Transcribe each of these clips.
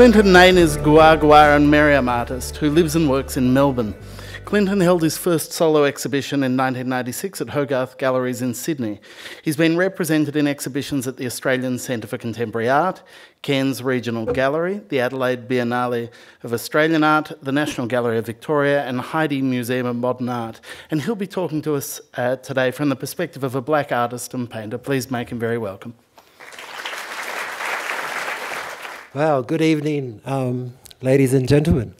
Nain is G'ua and Meriam artist who lives and works in Melbourne. Clinton held his first solo exhibition in 1996 at Hogarth Galleries in Sydney. He's been represented in exhibitions at the Australian Centre for Contemporary Art, Cairns Regional Gallery, the Adelaide Biennale of Australian Art, the National Gallery of Victoria and Heide Museum of Modern Art. And he'll be talking to us today from the perspective of a black artist and painter. Please make him very welcome. Well, good evening, ladies and gentlemen.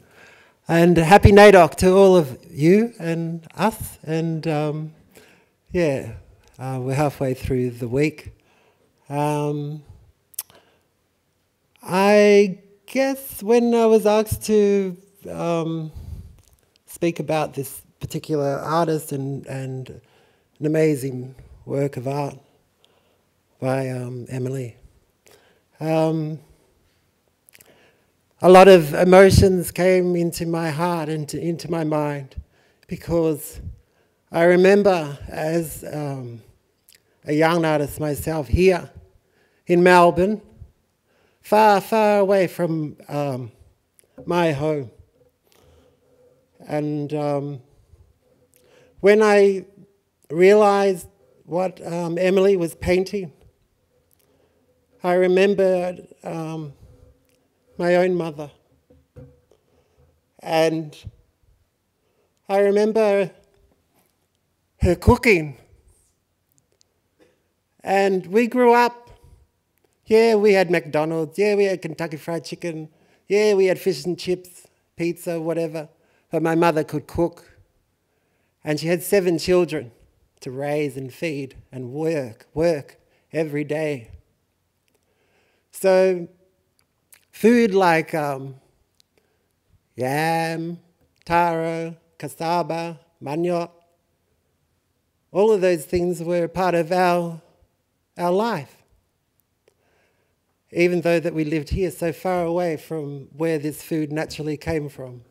And happy NAIDOC to all of you and us. And we're halfway through the week. I guess when I was asked to speak about this particular artist and an amazing work of art by Emily, a lot of emotions came into my heart and into my mind, because I remember as a young artist myself here in Melbourne, far, far away from my home. And when I realized what Emily was painting, I remembered my own mother. And I remember her cooking. And we grew up, yeah, we had McDonald's, yeah, we had Kentucky Fried Chicken, yeah, we had fish and chips, pizza, whatever. But my mother could cook. And she had 7 children to raise and feed and work every day. So food like yam, taro, cassava, manioc, all of those things were part of our life. Even though that we lived here so far away from where this food naturally came from.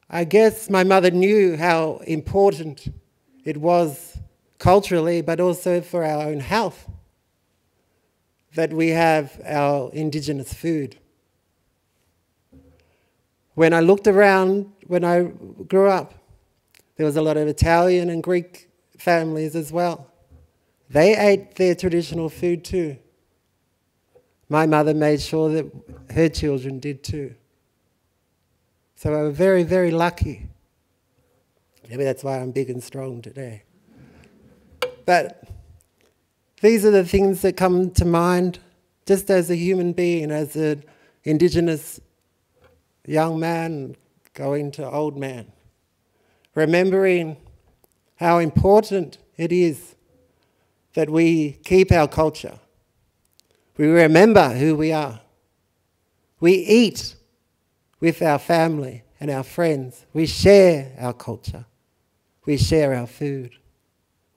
I guess my mother knew how important it was culturally, but also for our own health, that we have our indigenous food. When I looked around, when I grew up, there was a lot of Italian and Greek families as well. They ate their traditional food too. My mother made sure that her children did too. So I was very, very lucky. Maybe that's why I'm big and strong today. But these are the things that come to mind just as a human being, as an Indigenous young man going to old man. Remembering how important it is that we keep our culture. We remember who we are. We eat with our family and our friends. We share our culture. We share our food.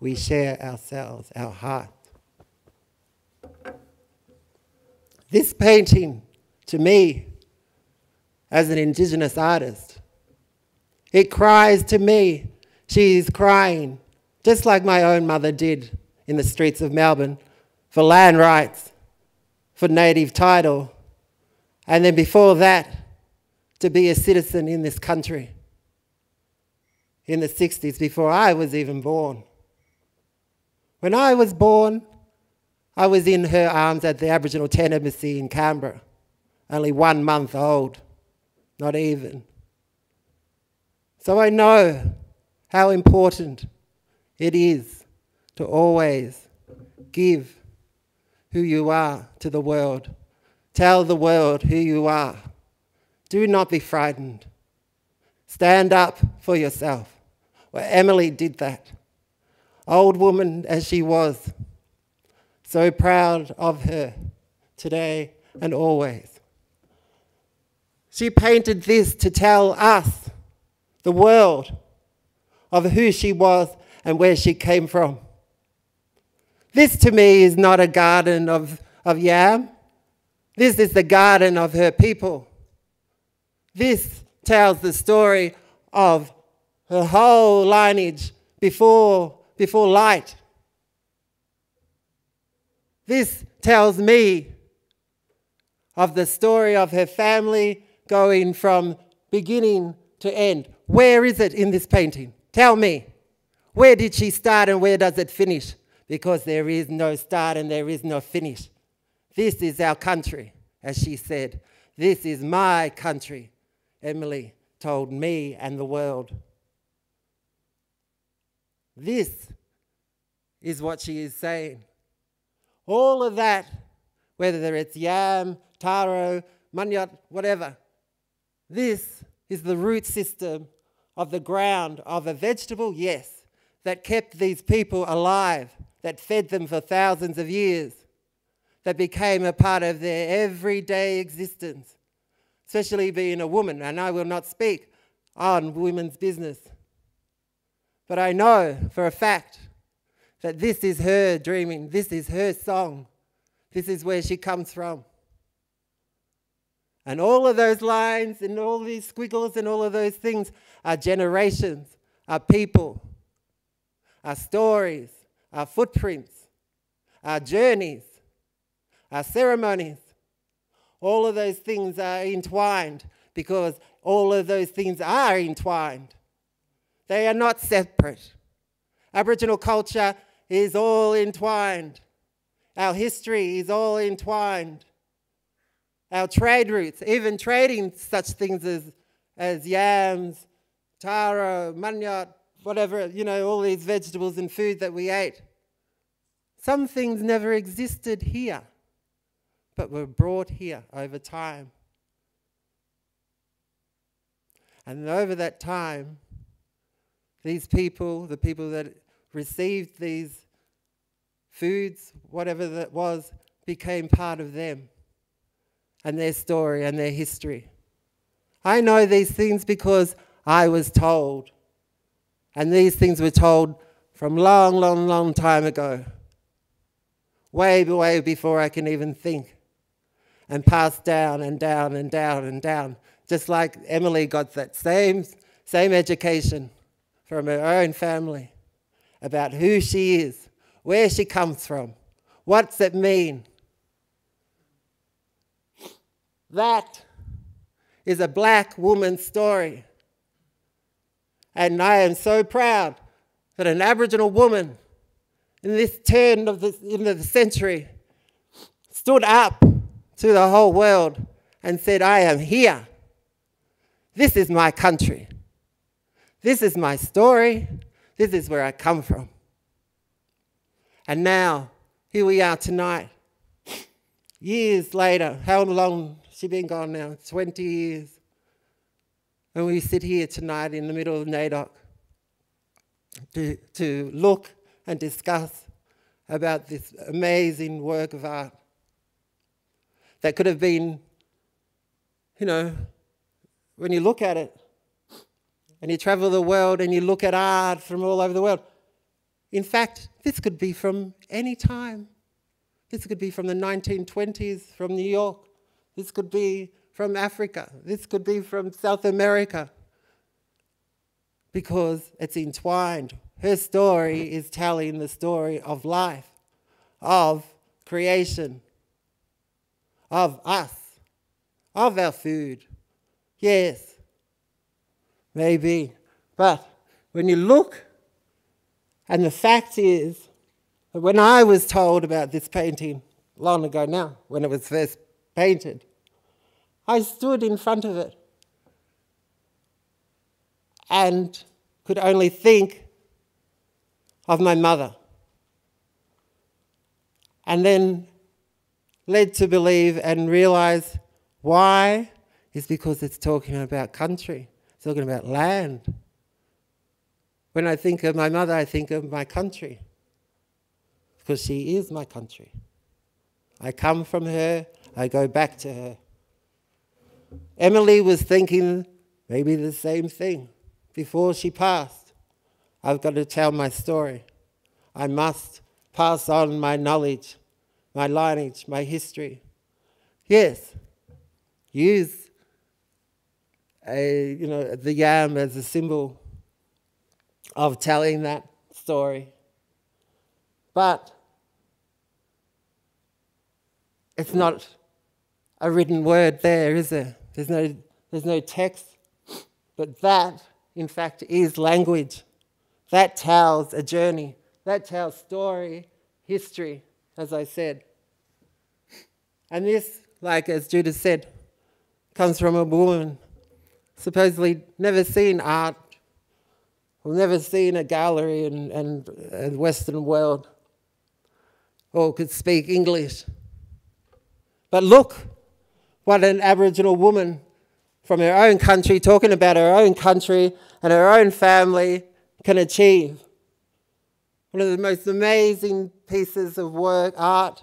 We share ourselves, our heart. This painting, to me, as an Indigenous artist, it cries to me. She's crying, just like my own mother did in the streets of Melbourne, for land rights, for native title, and then before that, to be a citizen in this country in the 60s, before I was even born. When I was born, I was in her arms at the Aboriginal Tent Embassy in Canberra, only 1 month old, not even. So I know how important it is to always give who you are to the world. Tell the world who you are. Do not be frightened. Stand up for yourself. Well, Emily did that. Old woman as she was. So proud of her today and always. She painted this to tell us, the world, of who she was and where she came from. This to me is not a garden of yam. This is the garden of her people. This tells the story of her whole lineage before light. This tells me of the story of her family going from beginning to end. Where is it in this painting? Tell me. Where did she start and where does it finish? Because there is no start and there is no finish. This is our country, as she said. This is my country, Emily told me and the world. This is what she is saying. All of that, whether it's yam, taro, manyat, whatever, this is the root system of the ground of a vegetable, yes, that kept these people alive, that fed them for thousands of years, that became a part of their everyday existence, especially being a woman. And I will not speak on women's business, but I know for a fact that this is her dreaming, this is her song, this is where she comes from. And all of those lines and all these squiggles and all of those things are generations, are people, are stories, are footprints, are journeys, our ceremonies. All of those things are entwined because all of those things are entwined. They are not separate. Aboriginal culture is all entwined. Our history is all entwined. Our trade routes, even trading such things as yams, taro, manyat, whatever, all these vegetables and food that we ate. Some things never existed here, but were brought here over time. And over that time, these people, the people that received these foods, whatever that was, became part of them and their story and their history. I know these things because I was told. And these things were told from long, long, long time ago. Way, way before I can even think. And passed down and down and down and down. Just like Emily got that same education from her own family about who she is, where she comes from, what's it mean. That is a black woman's story. And I am so proud that an Aboriginal woman in this turn of the century stood up to the whole world and said, I am here. This is my country. This is my story. This is where I come from. And now, here we are tonight. Years later, how long has she been gone now? 20 years. And we sit here tonight in the middle of NAIDOC to look and discuss about this amazing work of art that could have been, when you look at it and you travel the world and you look at art from all over the world, in fact, this could be from any time. This could be from the 1920s, from New York. This could be from Africa. This could be from South America. Because it's entwined. Her story is telling the story of life, of creation, of us, of our food. Yes, maybe. But when you look, and the fact is, that when I was told about this painting, long ago now, when it was first painted, I stood in front of it and could only think of my mother. And then led to believe and realize why is because it's talking about country. It's talking about land. When I think of my mother, I think of my country. Because she is my country. I come from her, I go back to her. Emily was thinking maybe the same thing before she passed. I've got to tell my story. I must pass on my knowledge, my lineage, my history. Yes, use the yam as a symbol of telling that story. But it's not a written word there, is there? There's no text. But that, in fact, is language. That tells a journey. That tells story, history, as I said. And this, like as Judith said, comes from a woman supposedly never seen art, or never seen a gallery in the Western world, or could speak English. But look what an Aboriginal woman from her own country, talking about her own country and her own family, can achieve. One of the most amazing pieces of work, art,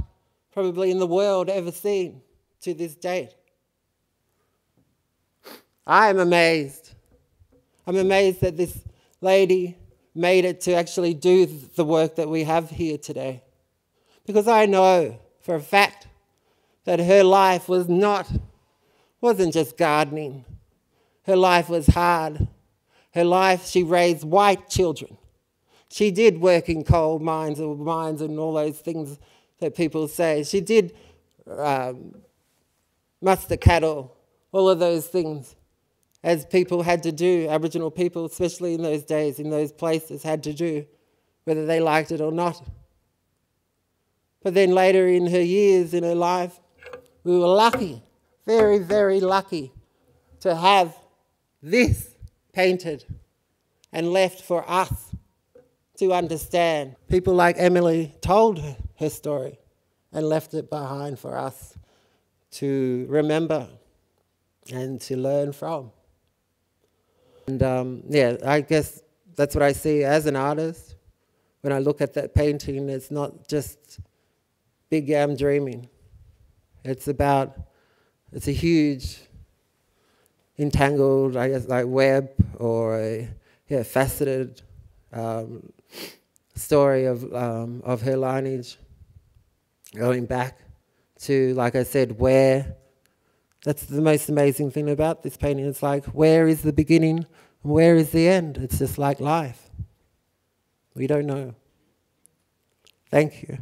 probably in the world ever seen to this date. I am amazed. I'm amazed that this lady made it to actually do the work that we have here today. Because I know for a fact that her life wasn't just gardening. Her life was hard. Her life, she raised white children. She did work in coal mines and all those things that people say. She did muster cattle, all of those things, as people had to do, Aboriginal people, especially in those days, in those places, had to do, whether they liked it or not. But then later in her years, in her life, we were lucky, very, very lucky, to have this painted and left for us to understand. People like Emily told her story and left it behind for us to remember and to learn from. And yeah, I guess that's what I see as an artist. When I look at that painting, it's not just big yam dreaming. It's a huge entangled, I guess, like web or a faceted story of her lineage, going back to, like I said, where. That's the most amazing thing about this painting. It's like, where is the beginning and where is the end? It's just like life. We don't know. Thank you.